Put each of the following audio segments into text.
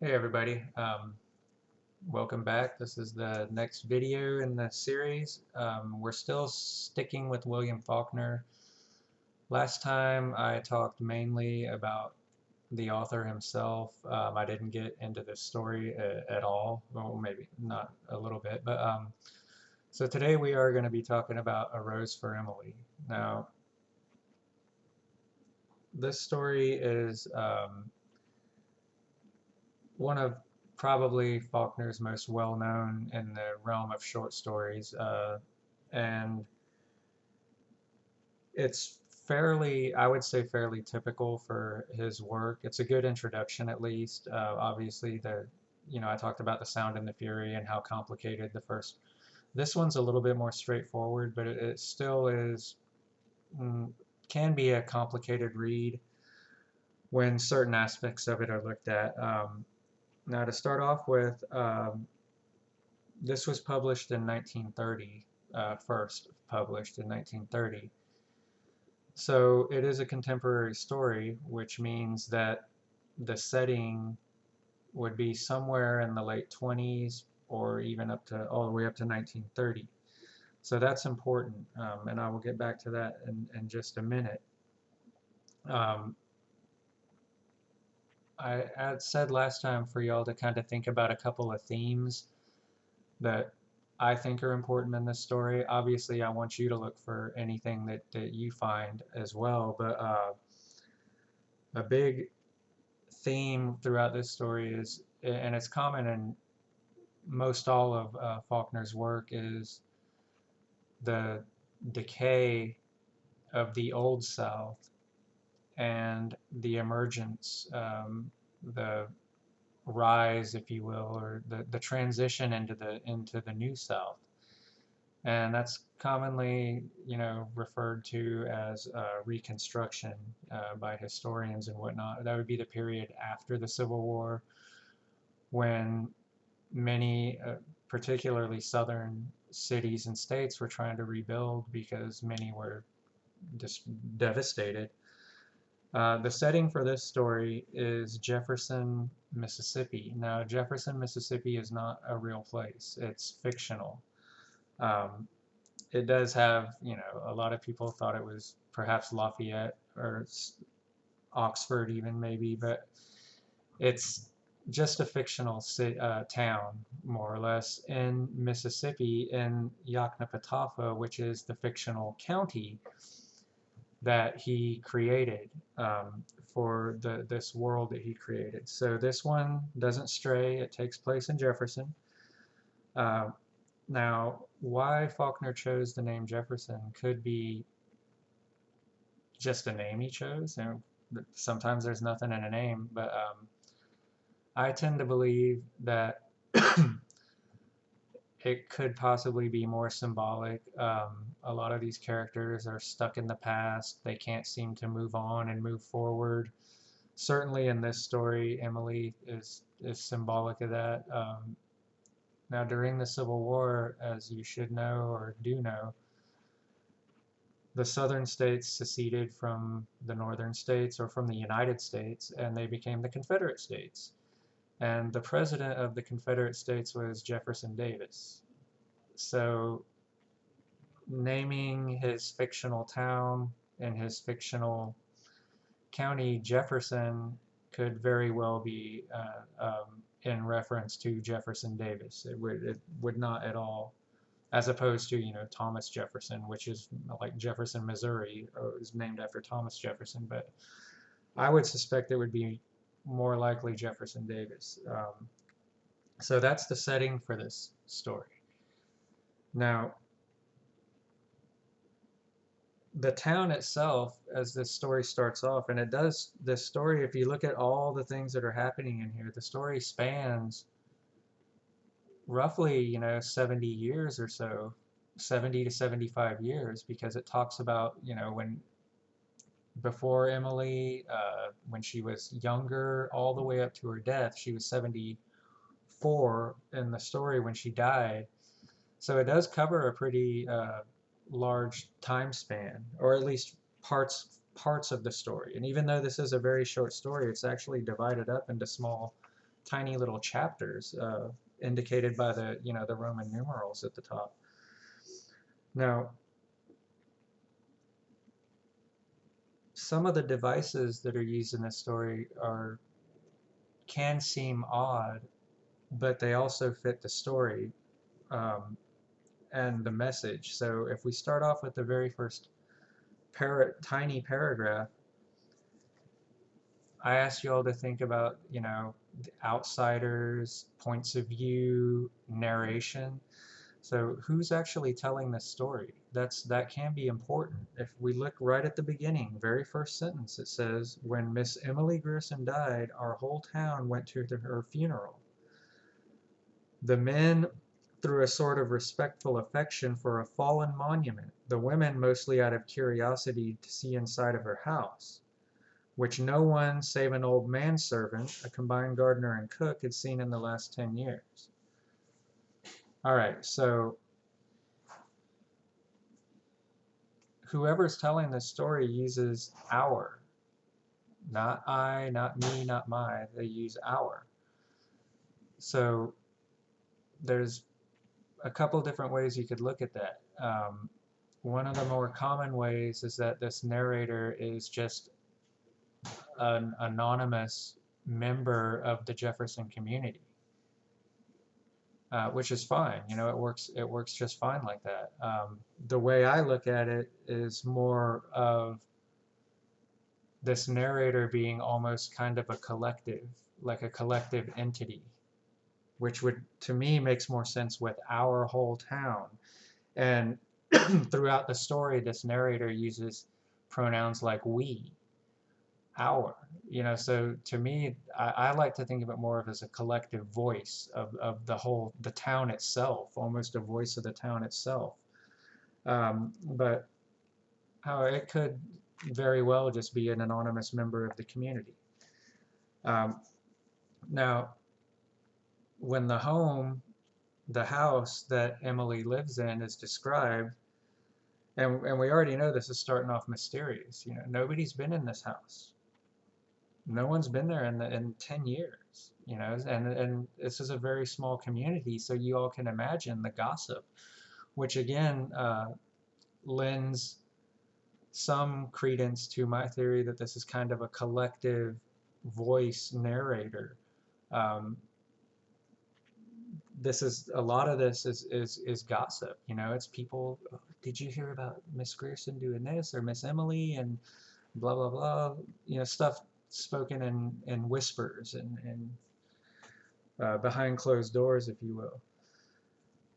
Hey everybody, welcome back. This is the next video in the series. We're still sticking with William Faulkner. Last time I talked mainly about the author himself. I didn't get into this story at all, well maybe not a little bit, but so today we are going to be talking about A Rose for Emily. Now, this story is one of probably Faulkner's most well-known in the realm of short stories, and it's fairly, I would say, fairly typical for his work. It's a good introduction, at least. Obviously, I talked about the Sound and the Fury and how complicated the first. This one's a little bit more straightforward, but it still is mm, can be a complicated read when certain aspects of it are looked at. Now, to start off with, this was published in 1930, first published in 1930. So it is a contemporary story, which means that the setting would be somewhere in the late 20s or even up to all the way up to 1930. So that's important, and I will get back to that in just a minute. Um, I had said last time for y'all to kind of think about a couple of themes that I think are important in this story. Obviously, I want you to look for anything that you find as well, but a big theme throughout this story is, and it's common in most all of Faulkner's work, is the decay of the Old South and the emergence, the rise, if you will, or the transition into the New South. And that's commonly, referred to as Reconstruction by historians and whatnot. That would be the period after the Civil War, when many, particularly southern cities and states, were trying to rebuild because many were just devastated. The setting for this story is Jefferson, Mississippi. Now, Jefferson, Mississippi is not a real place, it's fictional. Um, it does have, a lot of people thought it was perhaps Lafayette or Oxford, even maybe, but it's just a fictional town, more or less, in Mississippi, in Yoknapatawpha, which is the fictional county that he created, for this world that he created. So this one doesn't stray. It takes place in Jefferson. Uh, Now, why Faulkner chose the name Jefferson could be just a name he chose. Sometimes there's nothing in a name, but I tend to believe that it could possibly be more symbolic. A lot of these characters are stuck in the past. They can't seem to move on and move forward. Certainly in this story, Emily is symbolic of that. Now, during the Civil War, as you should know or do know, the southern states seceded from the northern states or from the United States, and they became the Confederate States. And the president of the Confederate States was Jefferson Davis. So naming his fictional town and his fictional county Jefferson could very well be in reference to Jefferson Davis. It would not at all, as opposed to, Thomas Jefferson, which is like Jefferson, Missouri, or is named after Thomas Jefferson. But I would suspect it would be more likely Jefferson Davis. So that's the setting for this story. Now, the town itself, as this story starts off, and it does, this story, if you look at all the things that are happening in here, the story spans roughly, 70 years or so, 70 to 75 years, because it talks about, when before Emily, when she was younger, all the way up to her death. She was 74 in the story when she died. So it does cover a pretty large time span, or at least parts of the story. And even though this is a very short story, it's actually divided up into small tiny little chapters, indicated by the, the Roman numerals at the top. Now, some of the devices that are used in this story can seem odd, but they also fit the story, um, and the message. So if we start off with the very first tiny paragraph, I asked you all to think about, outsiders, points of view, narration. So who's actually telling this story? That can be important. If we look right at the beginning, very first sentence, it says, "When Miss Emily Grierson died, our whole town went to her funeral. The men through a sort of respectful affection for a fallen monument, the women mostly out of curiosity to see inside of her house, which no one save an old manservant, a combined gardener and cook, had seen in the last 10 years." All right, so whoever's telling this story uses our, not I, not me, not my. They use our. So there's a couple different ways you could look at that. One of the more common ways is that this narrator is just an anonymous member of the Jefferson community, which is fine. It works. It works just fine like that. The way I look at it is more of this narrator being almost kind of a collective, like a collective entity, which would, to me, makes more sense with our whole town. And throughout the story, this narrator uses pronouns like we, our, so to me, I like to think of it more of as a collective voice of the town itself, almost a voice of the town itself. But how it could very well just be an anonymous member of the community. Now, when the house that Emily lives in is described, and we already know this is starting off mysterious. Nobody's been in this house. No one's been there in 10 years. And this is a very small community, so you all can imagine the gossip, which again lends some credence to my theory that this is kind of a collective voice narrator. This is a lot of this is gossip. It's people. Did you hear about Miss Grierson doing this, or Miss Emily, and blah blah blah? Stuff spoken in whispers and behind closed doors, if you will.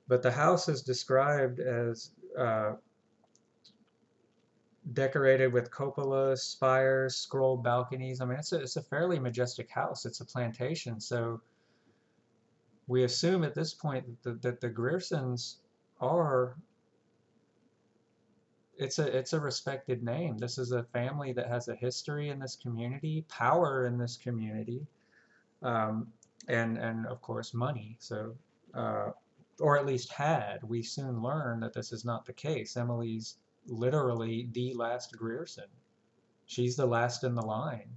But the house is described as decorated with cupolas, spires, scrolled balconies. I mean, it's a fairly majestic house. It's a plantation, so we assume at this point that the Griersons are. It's a respected name. This is a family that has a history in this community, power in this community, and of course money. So, or at least had. We soon learn that this is not the case. Emily's literally the last Grierson. She's the last in the line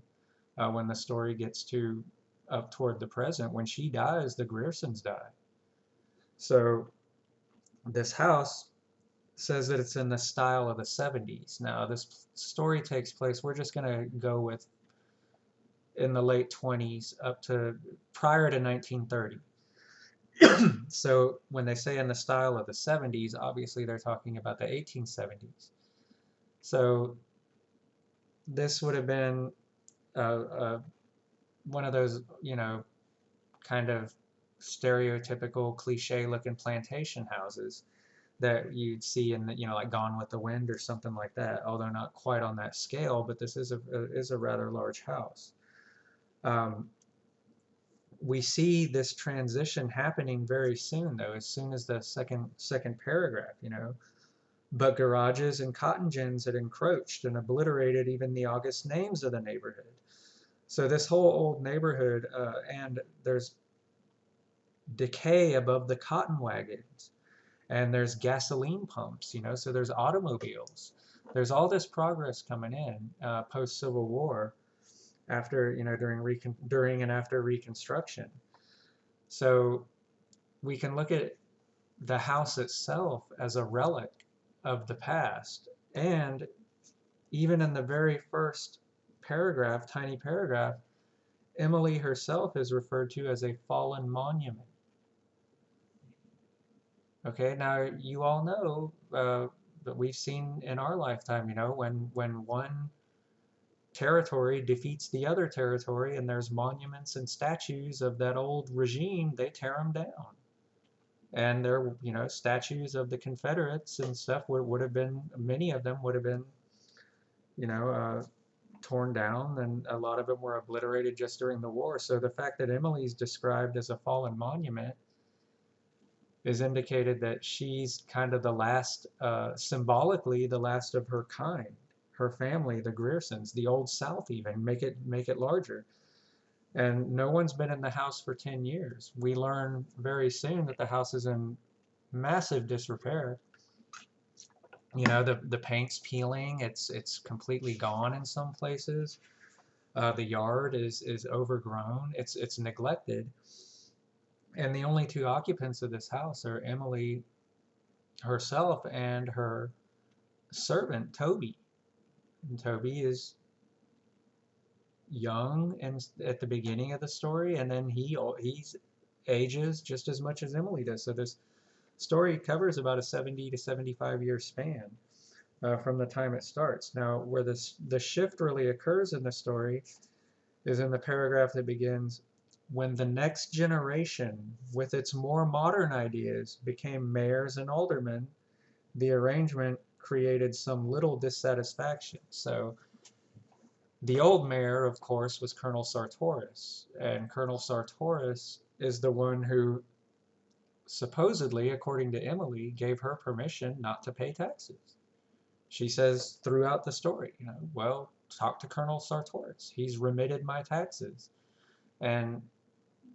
when the story gets to up toward the present. When she dies, the Griersons die. So this house says that it's in the style of the 70s. Now this story takes place, we're just going to go with in the late 20s up to prior to 1930. So when they say in the style of the 70s, obviously they're talking about the 1870s. So this would have been one of those, kind of stereotypical cliche-looking plantation houses that you'd see in, like Gone with the Wind or something like that. Although not quite on that scale, but this is a rather large house. We see this transition happening very soon, though, as soon as the second paragraph, But garages and cotton gins had encroached and obliterated even the august names of the neighborhood. So this whole old neighborhood, and there's decay above the cotton wagons, and there's gasoline pumps, so there's automobiles. There's all this progress coming in post-Civil War, after, during and after Reconstruction. So we can look at the house itself as a relic of the past. And even in the very first paragraph, tiny paragraph, Emily herself is referred to as a fallen monument. Okay, now you all know that we've seen in our lifetime, when one territory defeats the other territory and there's monuments and statues of that old regime, they tear them down. And there, statues of the Confederates and stuff would have been, many of them would have been, you know, uh, torn down, and a lot of them were obliterated just during the war. So the fact that Emily's described as a fallen monument is indicated that she's kind of the last, symbolically, the last of her kind. Her family, the Griersons, the Old South, even make it larger. And no one's been in the house for 10 years. We learn very soon that the house is in massive disrepair. The paint's peeling. It's completely gone in some places. The yard is overgrown. It's neglected. And the only two occupants of this house are Emily herself and her servant Toby. And Toby is young and at the beginning of the story, and then he's ages just as much as Emily does. So this story covers about a 70 to 75 year span from the time it starts. Now, where the shift really occurs in the story is in the paragraph that begins, when the next generation, with its more modern ideas, became mayors and aldermen, the arrangement created some little dissatisfaction. So the old mayor, of course, was Colonel Sartoris, and Colonel Sartoris is the one who supposedly, according to Emily, gave her permission not to pay taxes. She says throughout the story, well, talk to Colonel Sartoris. He's remitted my taxes. And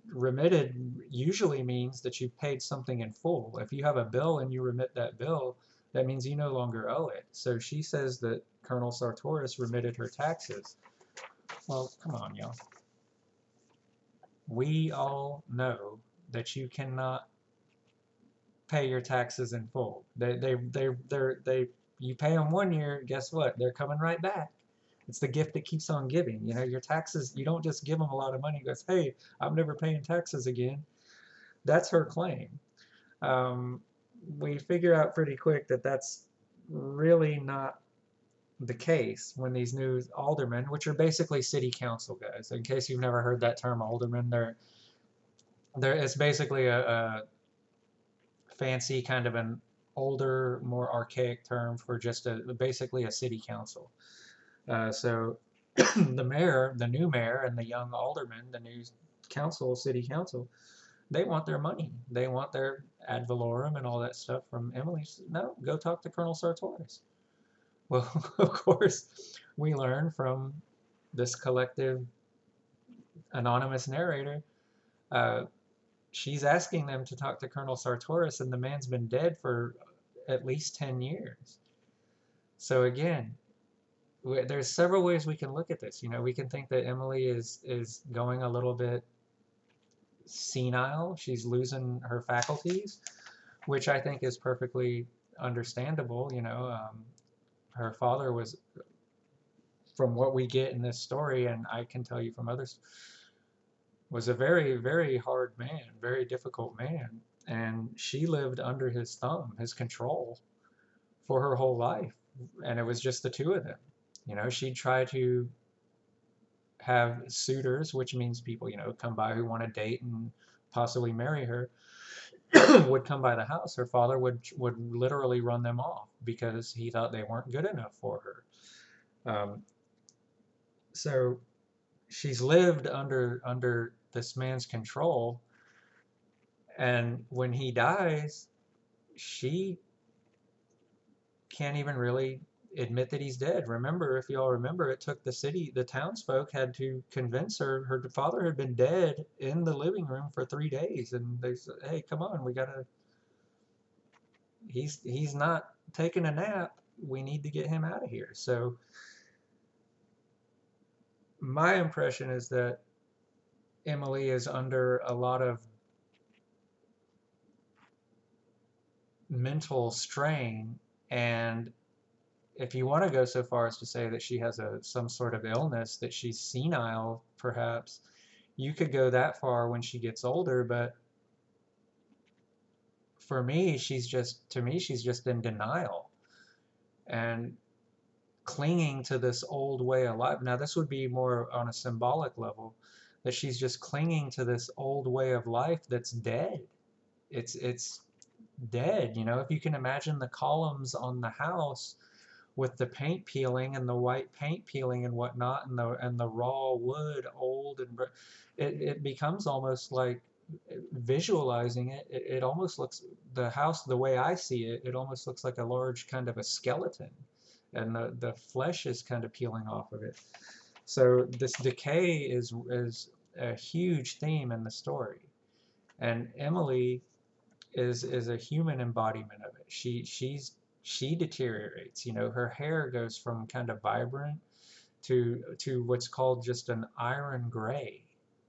remitted usually means that you've paid something in full. If you have a bill and you remit that bill, that means you no longer owe it. So she says that Colonel Sartoris remitted her taxes. Well, come on, y'all. We all know that you cannot pay your taxes in full. You pay them one year, guess what? They're coming right back. It's the gift that keeps on giving. Your taxes, you don't just give them a lot of money and goes, hey, I'm never paying taxes again. That's her claim. We figure out pretty quick that that's really not the case when these new aldermen, which are basically city council guys, in case you've never heard that term alderman, it's basically a fancy kind of an older, more archaic term for just basically a city council. So the new mayor, and the young alderman, the new city council, they want their money. They want their ad valorem and all that stuff from Emily. No, go talk to Colonel Sartoris. Well, of course, we learn from this collective anonymous narrator, uh, she's asking them to talk to Colonel Sartoris, and the man's been dead for at least 10 years. So again, there's several ways we can look at this. We can think that Emily is going a little bit senile. She's losing her faculties, which I think is perfectly understandable. Her father was, from what we get in this story, and I can tell you from others, was a very, very hard man, very difficult man. And she lived under his thumb, his control, for her whole life. And it was just the two of them. She'd try to have suitors, which means people, come by who want to date and possibly marry her, would come by the house. Her father would literally run them off because he thought they weren't good enough for her. So she's lived under this man's control, and when he dies, she can't even really admit that he's dead. Remember, if you all remember, it took the townsfolk had to convince her father had been dead in the living room for 3 days, and they said, hey, come on, he's not taking a nap, we need to get him out of here. So my impression is that Emily is under a lot of mental strain. And if you want to go so far as to say that she has some sort of illness, that she's senile, perhaps, you could go that far when she gets older. But for me, she's just in denial and clinging to this old way of life. Now, this would be more on a symbolic level, that she's just clinging to this old way of life that's dead. It's dead. You know, if you can imagine the columns on the house with the paint peeling and the white paint peeling and whatnot, and the raw wood, old and it becomes almost like, visualizing it, it almost looks, the house, the way I see it, it almost looks like a large kind of a skeleton, and the flesh is kind of peeling off of it. So this decay is a huge theme in the story, and Emily is a human embodiment of it. She deteriorates. You know, her hair goes from kind of vibrant to what's called just an iron gray.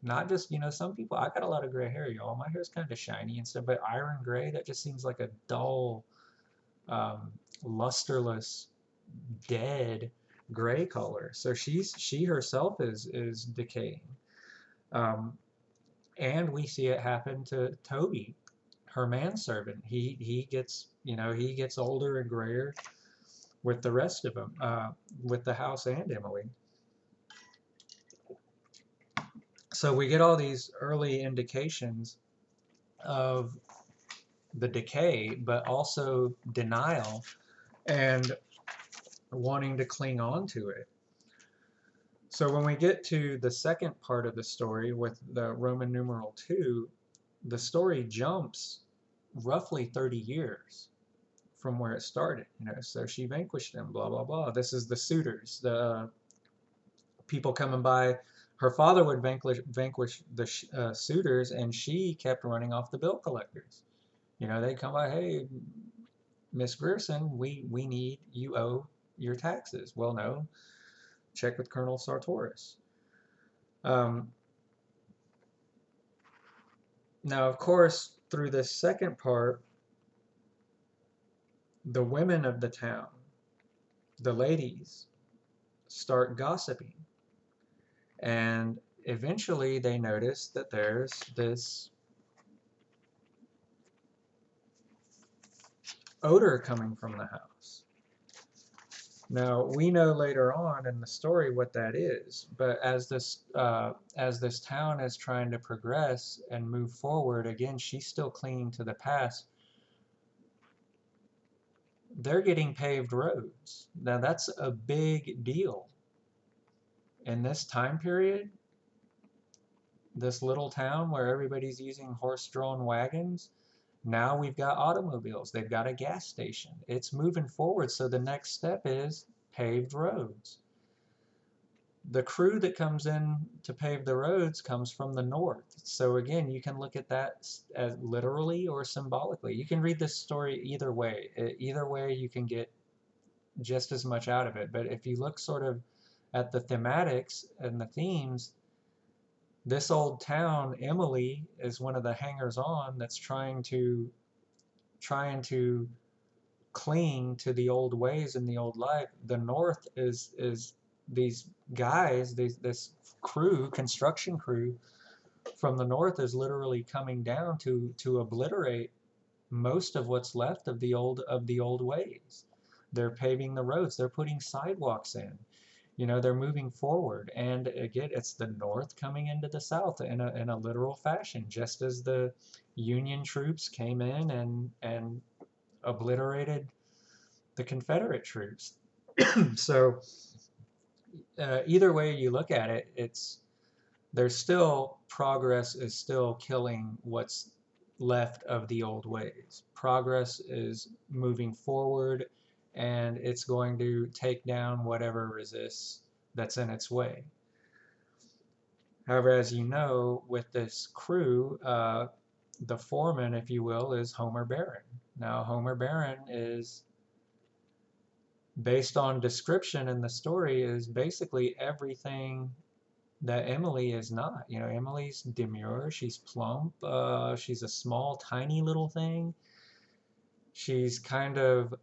Not just, you know, some people, I got a lot of gray hair, y'all. My hair's kind of shiny and stuff, but iron gray, that just seems like a dull, lusterless, dead gray color. So she herself is decaying. Um, and we see it happen to Toby, her manservant. He gets, you know, he gets older and grayer with the rest of them, with the house and Emily. So we get all these early indications of the decay, but also denial and wanting to cling on to it. So when we get to the second part of the story with the Roman numeral 2, the story jumps roughly 30 years from where it started. You know, so she vanquished them, blah, blah, blah. This is the suitors, the people coming by. Her father would vanquish the suitors, and she kept running off the bill collectors. You know, they'd come by, hey, Miss Grierson, we need, you owe your taxes. Well, no, check with Colonel Sartoris. Now, of course, through this second part, the women of the town, the ladies, start gossiping. And eventually they notice that there's this odor coming from the house. Now, we know later on in the story what that is, but as this town is trying to progress and move forward, again, she's still clinging to the past. They're getting paved roads. Now, that's a big deal. In this time period, this little town where everybody's using horse-drawn wagons, now we've got automobiles. They've got a gas station. It's moving forward, so the next step is paved roads. The crew that comes in to pave the roads comes from the north. So again, you can look at that as literally or symbolically. You can read this story either way. Either way, you can get just as much out of it. But if you look sort of at the thematics and the themes, this old town, Emily, is one of the hangers-on that's trying to cling to the old ways and the old life. The North is these guys, this crew, construction crew from the North is literally coming down to obliterate most of what's left of the old ways. They're paving the roads. They're putting sidewalks in. You know, they're moving forward, and again, it's the North coming into the South in a literal fashion, just as the Union troops came in and obliterated the Confederate troops. So either way you look at it, there's still progress is still killing what's left of the old ways. Progress is moving forward, and it's going to take down whatever resists that's in its way. However, as you know, with this crew, the foreman, if you will, is Homer Barron. Now, Homer Barron is, based on description in the story, is basically everything that Emily is not. You know, Emily's demure, she's plump, she's a small, tiny little thing. she's kind of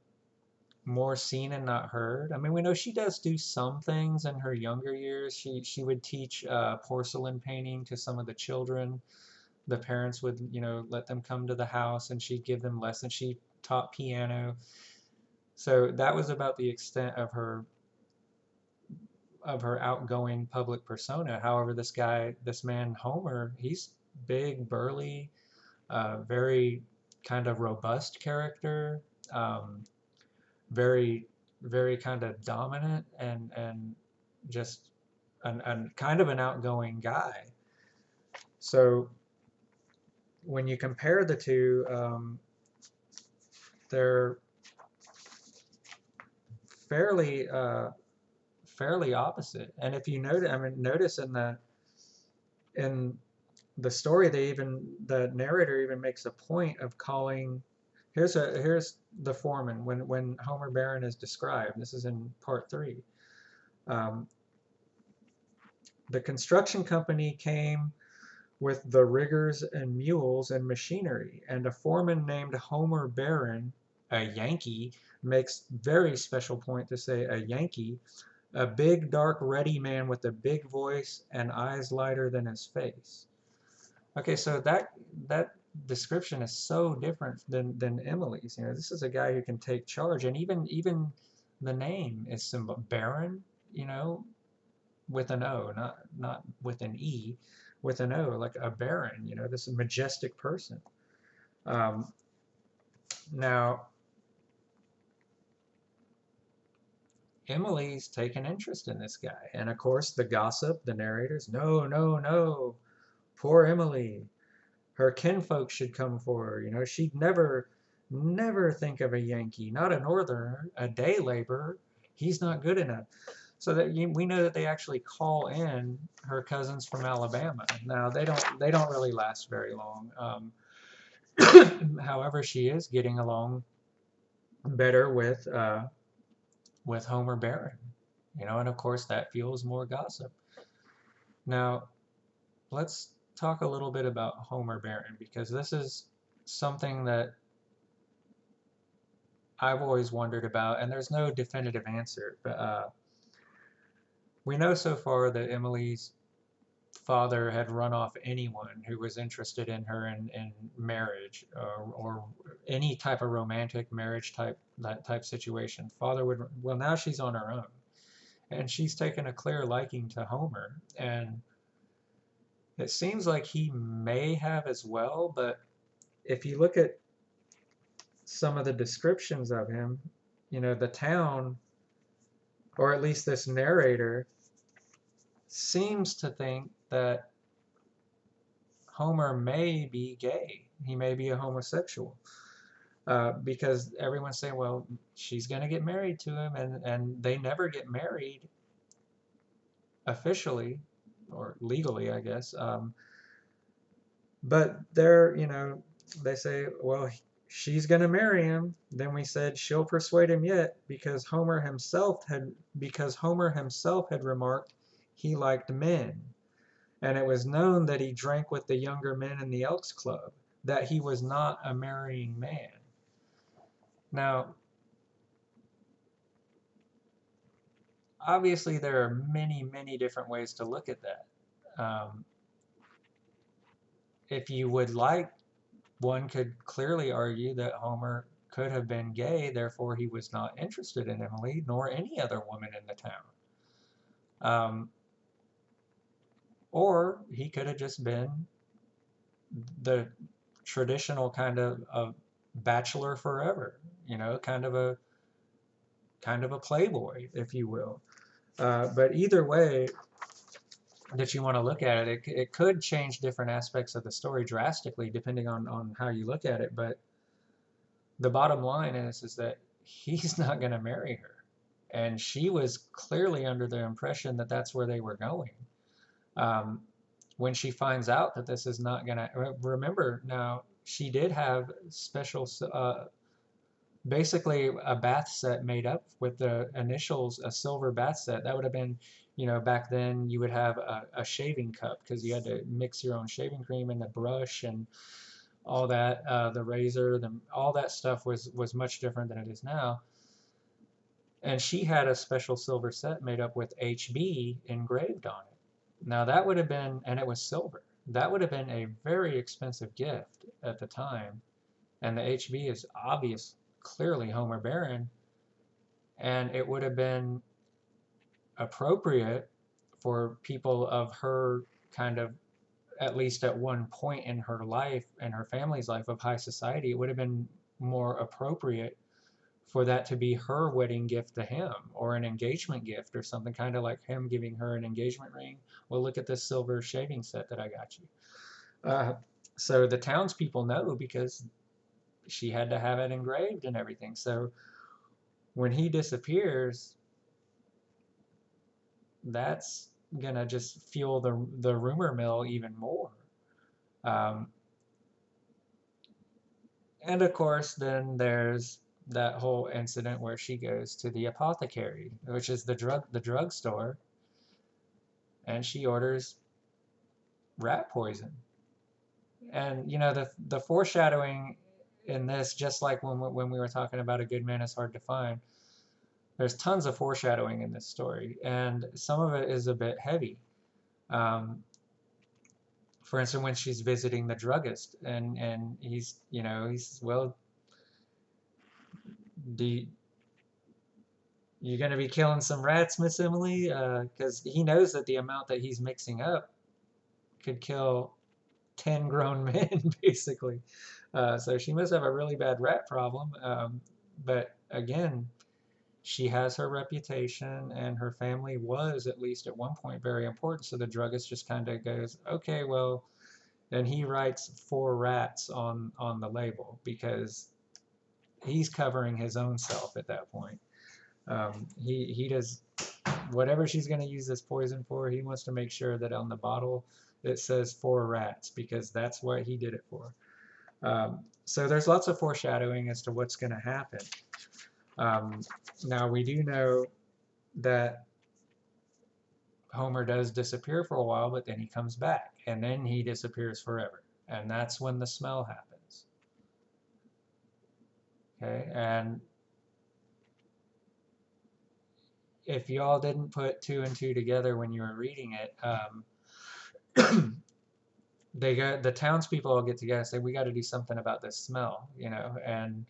more seen and not heard. I mean, we know she does do some things in her younger years. She would teach porcelain painting to some of the children. The parents would, let them come to the house and she'd give them lessons. She taught piano. So that was about the extent of her outgoing public persona. However, this man Homer, he's big, burly, very kind of robust character, um, very very kind of dominant and just an kind of an outgoing guy. So when you compare the two, they're fairly fairly opposite. And if you notice, I mean, notice in the story, the narrator even makes a point of calling. Here's the foreman when Homer Barron is described. This is in part 3. Um, the construction company came with the riggers and mules and machinery, and a foreman named Homer Barron, a Yankee, makes very special point to say a Yankee, a big, dark, ruddy man with a big voice and eyes lighter than his face. Okay, so that description is so different than Emily's. This is a guy who can take charge, and even the name is symbol Baron. You know, with an O, not with an E, with an O, like a baron. This majestic person. Um, Now, Emily's taken interest in this guy, and of course the gossip, the narrators, no, no, no, poor Emily. Her kinfolk should come for her. She'd never think of a Yankee, not a Northerner, a day laborer. He's not good enough. So that we know that they actually call in her cousins from Alabama. Now they don't really last very long. However, she is getting along better with Homer Barron. And of course that fuels more gossip. Now let's talk a little bit about Homer Barron, because this is something that I've always wondered about, and there's no definitive answer. But we know so far that Emily's father had run off anyone who was interested in her in marriage, or any type of romantic marriage that type situation. Father would, well, now she's on her own, and she's taken a clear liking to Homer, and it seems like he may have as well. But if you look at some of the descriptions of him, the town, or at least this narrator, seems to think that Homer may be gay. He may be a homosexual. Because everyone's saying, well, she's going to get married to him, and they never get married officially or legally, I guess. But they say, well, she's going to marry him. Then we said she'll persuade him yet, because Homer himself had remarked he liked men, and it was known that he drank with the younger men in the Elks Club, that he was not a marrying man. Now, obviously there are many, many different ways to look at that. If you would like, one could clearly argue that Homer could have been gay, therefore he was not interested in Emily, nor any other woman in the town. Or he could have just been the traditional kind of bachelor forever, kind of a playboy, if you will. But either way that you want to look at it, it could change different aspects of the story drastically depending on how you look at it. But the bottom line is that he's not going to marry her. And she was clearly under the impression that that's where they were going. When she finds out that this is not going to, remember now, she did have special, basically a bath set made up with the initials, a silver bath set. That would have been, back then you would have a shaving cup, because you had to mix your own shaving cream and the brush, and all that, the razor, all that stuff was much different than it is now. And she had a special silver set made up with HB engraved on it. Now that would have been, and it was silver. That would have been a very expensive gift at the time. And the HB is obvious, clearly Homer Baron, and it would have been appropriate for people of her kind of, at least at one point in her life and her family's life of high society, it would have been more appropriate for that to be her wedding gift to him, or an engagement gift, or something, kind of like him giving her an engagement ring. Well, look at this silver shaving set that I got you. So the townspeople know because she had to have it engraved and everything. So when he disappears, that's gonna just fuel the rumor mill even more. Um, and of course, then there's that whole incident where she goes to the apothecary, which is the drugstore, and she orders rat poison. And the foreshadowing in this, just like when we were talking about A Good Man Is Hard to Find, there's tons of foreshadowing in this story, and some of it is a bit heavy. Um, for instance, when she's visiting the druggist, and he's well, do you gonna be killing some rats, Miss Emily? Because he knows that the amount that he's mixing up could kill 10 grown men, basically. So she must have a really bad rat problem. But again, she has her reputation, and her family was, at least at one point, very important. So the druggist just kind of goes, okay, well, and he writes 4 rats on the label because he's covering his own self at that point. He does whatever she's going to use this poison for. He wants to make sure that on the bottle it says 4 rats, because that's what he did it for. So there's lots of foreshadowing as to what's going to happen. Now we do know that Homer does disappear for a while, but then he comes back, and then he disappears forever, and that's when the smell happens. Okay, and if y'all didn't put 2 and 2 together when you were reading it, the townspeople all get together and say, we got to do something about this smell, and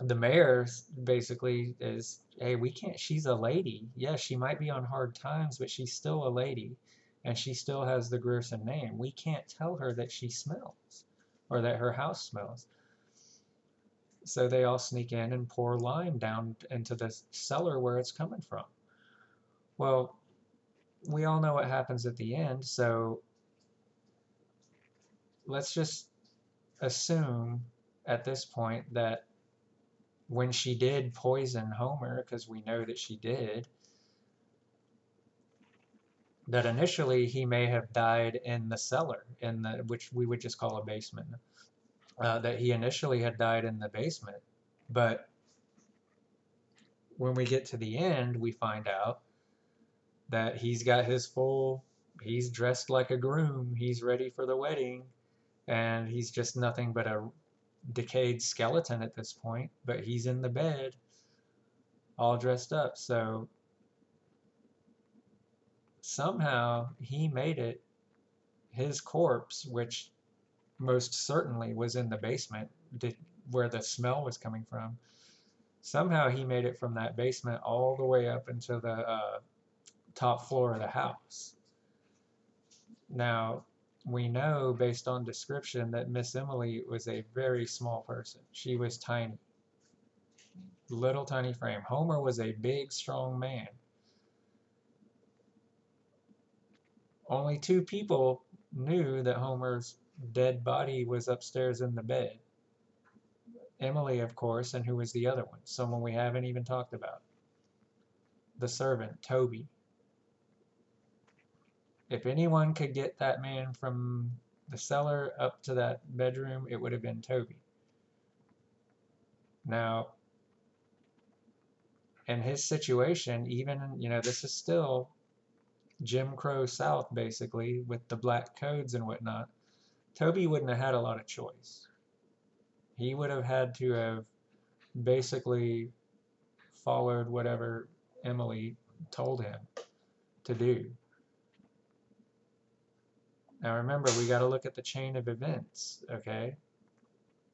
the mayor basically is, hey, we can't, she's a lady. Yes, she might be on hard times, but she's still a lady, and she still has the Grierson name. We can't tell her that she smells, or that her house smells. So they all sneak in and pour lime down into the cellar where it's coming from. Well, we all know what happens at the end, so let's just assume at this point that when she did poison Homer, because we know that she did, that initially he may have died in the cellar, which we would just call a basement. That he initially had died in the basement, but when we get to the end, we find out that he's dressed like a groom, he's ready for the wedding, and he's just nothing but a decayed skeleton at this point, but he's in the bed all dressed up. So somehow he made it, his corpse, which most certainly was in the basement where the smell was coming from, somehow he made it from that basement all the way up into the top floor of the house. Now, we know based on description that Miss Emily was a very small person. She was tiny, little tiny frame. Homer was a big, strong man. Only 2 people knew that Homer's dead body was upstairs in the bed. Emily, of course, and who was the other one? Someone we haven't even talked about. The servant, Toby. If anyone could get that man from the cellar up to that bedroom, it would have been Toby. Now, in his situation, even, this is still Jim Crow South, basically, with the black codes and whatnot. Toby wouldn't have had a lot of choice. He would have had to have basically followed whatever Emily told him to do. Now remember, we got to look at the chain of events, okay?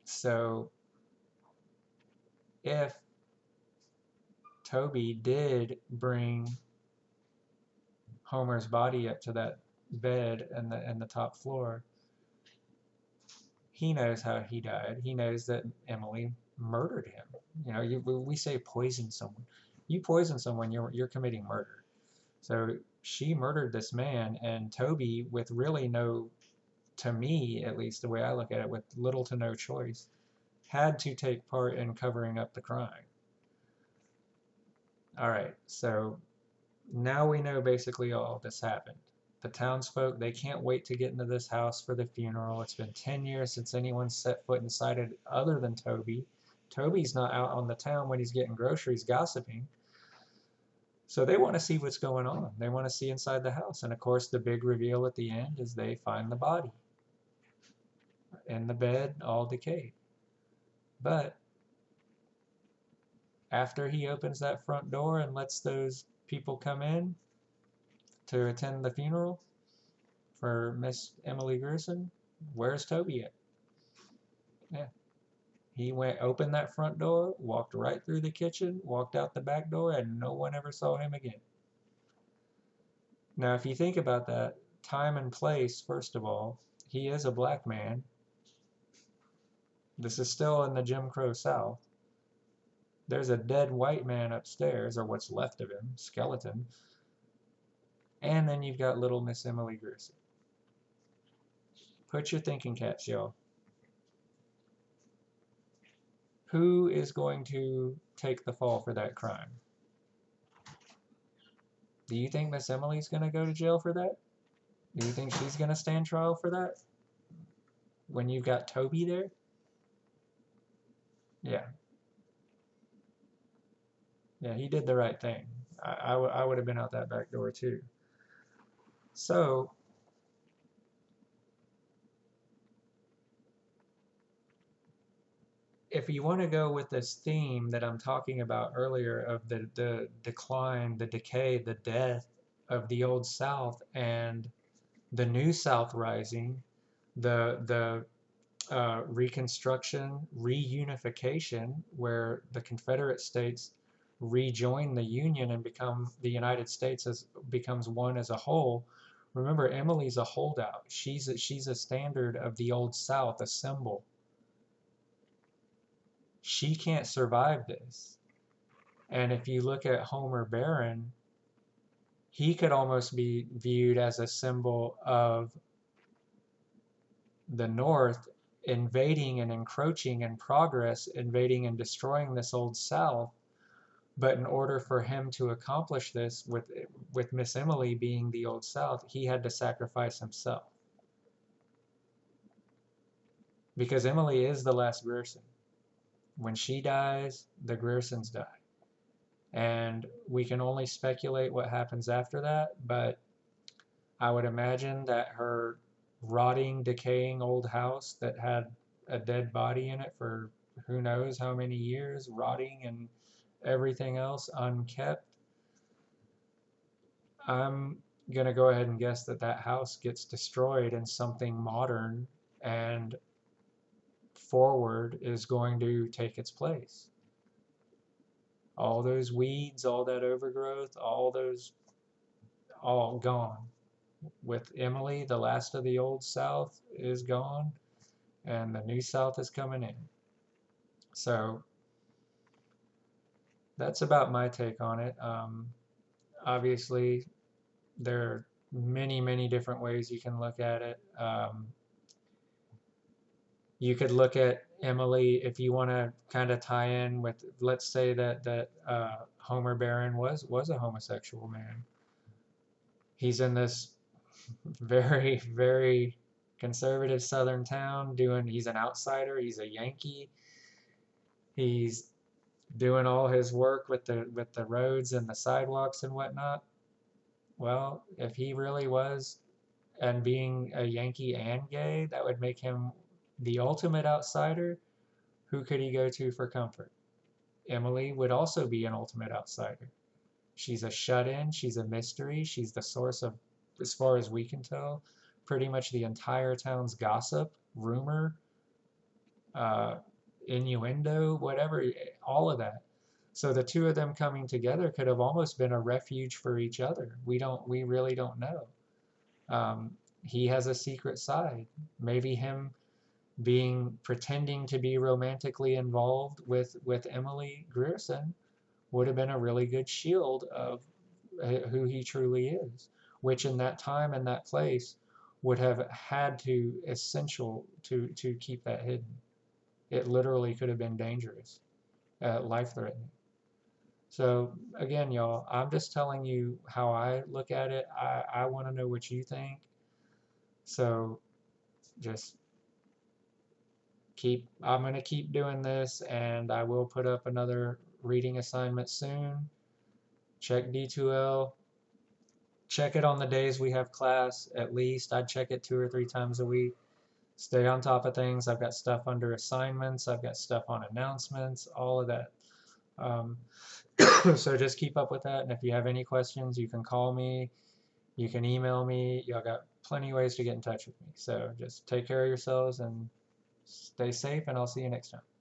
So if Toby did bring Homer's body up to that bed in the top floor, he knows how he died. He knows that Emily murdered him. You know, we say poison someone. You poison someone, you're committing murder. So she murdered this man, and Toby, with really no, to me at least, the way I look at it, with little to no choice, had to take part in covering up the crime. All right, so now we know basically all this happened. The townsfolk, they can't wait to get into this house for the funeral. It's been 10 years since anyone set foot inside it other than Toby. Toby's not out on the town when he's getting groceries gossiping. So they want to see what's going on. They want to see inside the house. And of course, the big reveal at the end is they find the body in the bed, all decayed. But after he opens that front door and lets those people come in to attend the funeral for Miss Emily Grierson, where's Toby at? Yeah. He went, opened that front door, walked right through the kitchen, walked out the back door, and no one ever saw him again. Now, if you think about that, time and place, first of all, he is a black man. This is still in the Jim Crow South. There's a dead white man upstairs, or what's left of him, skeleton. And then you've got little Miss Emily Grierson. Put your thinking caps, y'all. Who is going to take the fall for that crime? Do you think Miss Emily's going to go to jail for that? Do you think she's going to stand trial for that? When you've got Toby there? Yeah. Yeah, he did the right thing. I would have been out that back door too. So, if you want to go with this theme that I'm talking about earlier of the decline, the decay, the death of the Old South and the New South rising, the Reconstruction, reunification, where the Confederate States rejoin the Union and become the United States as becomes one as a whole. Remember, Emily's a holdout. She's a standard of the Old South, a symbol. She can't survive this. And if you look at Homer Barron, he could almost be viewed as a symbol of the North invading and encroaching in progress, invading and destroying this Old South. But in order for him to accomplish this, with Miss Emily being the Old South, he had to sacrifice himself. Because Emily is the last Grierson. When she dies, the Griersons die. And we can only speculate what happens after that, but I would imagine that her rotting, decaying old house that had a dead body in it for who knows how many years, rotting and everything else unkept, I'm going to go ahead and guess that that house gets destroyed and something modern and forward is going to take its place. All those weeds, all that overgrowth, all gone. With Emily, the last of the Old South is gone, and the New South is coming in. So that's about my take on it. Obviously, there are many, many different ways you can look at it. You could look at Emily if you want to kind of tie in with, let's say that Homer Barron was a homosexual man. He's in this very, very conservative southern town he's an outsider, he's a Yankee. He's doing all his work with the roads and the sidewalks and whatnot. Well, if he really was and being a Yankee and gay, that would make him the ultimate outsider. Who could he go to for comfort? Emily would also be an ultimate outsider. She's a shut-in, she's a mystery, she's the source of, as far as we can tell, pretty much the entire town's gossip, rumor, uh, innuendo, whatever, all of that. So the two of them coming together could have almost been a refuge for each other. We really don't know. Um, he has a secret side. Maybe him being pretending to be romantically involved with Emily Grierson would have been a really good shield of who he truly is, which in that time and that place would have had to essential to keep that hidden. It literally could have been dangerous, life threatening. So again, y'all, I'm just telling you how I look at it. I want to know what you think. So just I'm going to keep doing this, and I will put up another reading assignment soon. Check D2L. Check it on the days we have class, at least. I'd check it 2 or 3 times a week. Stay on top of things. I've got stuff under assignments. I've got stuff on announcements, all of that. Um, so just keep up with that. And if you have any questions, you can call me. You can email me. Y'all got plenty of ways to get in touch with me. So just take care of yourselves and stay safe, and I'll see you next time.